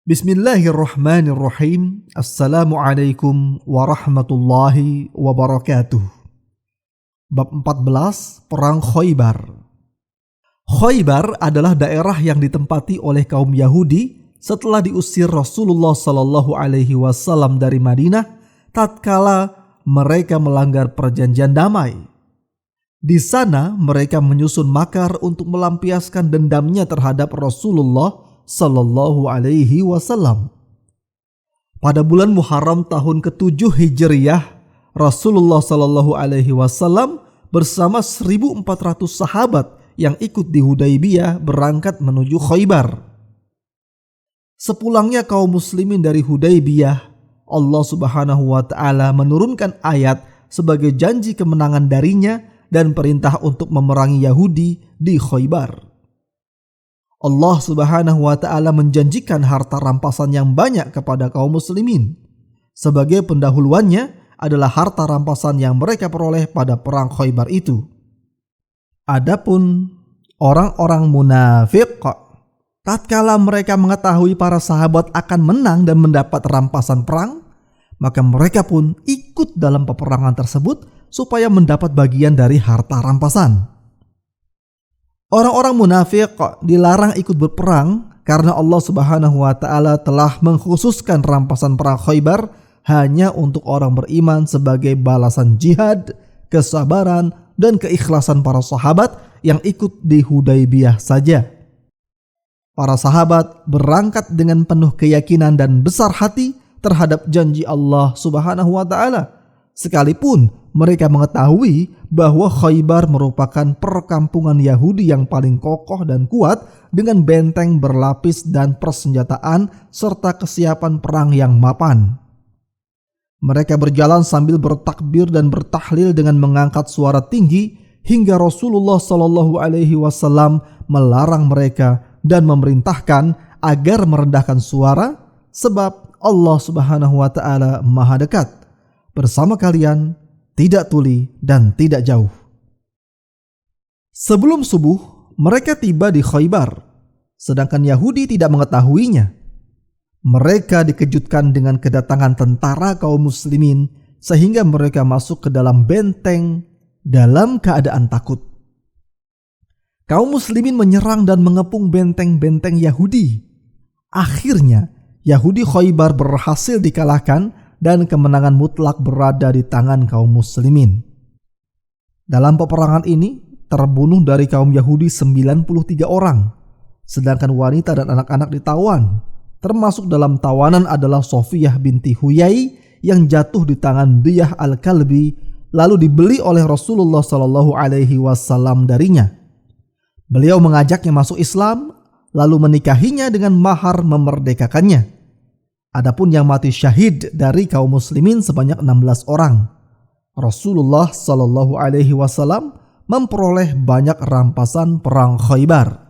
Bismillahirrahmanirrahim. Assalamualaikum warahmatullahi wabarakatuh. Bab 14, Perang Khaybar. Khaybar adalah daerah yang ditempati oleh kaum Yahudi setelah diusir Rasulullah SAW dari Madinah tatkala mereka melanggar perjanjian damai. Di sana mereka menyusun makar untuk melampiaskan dendamnya terhadap Rasulullah Sallallahu Alaihi Wasallam. Pada bulan Muharram tahun ke-7 Hijriyah, Rasulullah Sallallahu Alaihi Wasallam bersama 1.400 sahabat yang ikut di Hudaybiyah berangkat menuju Khaybar. Sepulangnya kaum muslimin dari Hudaybiyah, Allah Subhanahu wa Ta'ala menurunkan ayat sebagai janji kemenangan darinya dan perintah untuk memerangi Yahudi di Khaybar. Allah Subhanahu wa Ta'ala menjanjikan harta rampasan yang banyak kepada kaum muslimin. Sebagai pendahuluannya adalah harta rampasan yang mereka peroleh pada perang Khaybar itu. Adapun orang-orang munafik, tatkala mereka mengetahui para sahabat akan menang dan mendapat rampasan perang, maka mereka pun ikut dalam peperangan tersebut supaya mendapat bagian dari harta rampasan. Orang-orang munafik dilarang ikut berperang karena Allah Subhanahu wa Ta'ala telah mengkhususkan rampasan perang Khaybar hanya untuk orang beriman sebagai balasan jihad, kesabaran, dan keikhlasan para sahabat yang ikut di Hudaybiyah saja. Para sahabat berangkat dengan penuh keyakinan dan besar hati terhadap janji Allah Subhanahu wa Ta'ala, sekalipun mereka mengetahui bahwa Khaybar merupakan perkampungan Yahudi yang paling kokoh dan kuat dengan benteng berlapis dan persenjataan serta kesiapan perang yang mapan. Mereka berjalan sambil bertakbir dan bertahlil dengan mengangkat suara tinggi hingga Rasulullah SAW melarang mereka dan memerintahkan agar merendahkan suara sebab Allah Subhanahu wa Ta'ala Maha dekat bersama kalian, tidak tuli dan tidak jauh. Sebelum subuh, mereka tiba di Khaybar, sedangkan Yahudi tidak mengetahuinya. Mereka dikejutkan dengan kedatangan tentara kaum muslimin sehingga mereka masuk ke dalam benteng dalam keadaan takut. Kaum muslimin menyerang dan mengepung benteng-benteng Yahudi. Akhirnya, Yahudi Khaybar berhasil dikalahkan dan kemenangan mutlak berada di tangan kaum muslimin. Dalam peperangan ini terbunuh dari kaum Yahudi 93 orang, sedangkan wanita dan anak-anak ditawan. Termasuk dalam tawanan adalah Sofiyah binti Huyai yang jatuh di tangan Diyah al-Kalbi lalu dibeli oleh Rasulullah SAW darinya. Beliau mengajaknya masuk Islam lalu menikahinya dengan mahar memerdekakannya. Adapun yang mati syahid dari kaum muslimin sebanyak 16 orang. Rasulullah SAW memperoleh banyak rampasan perang Khaybar.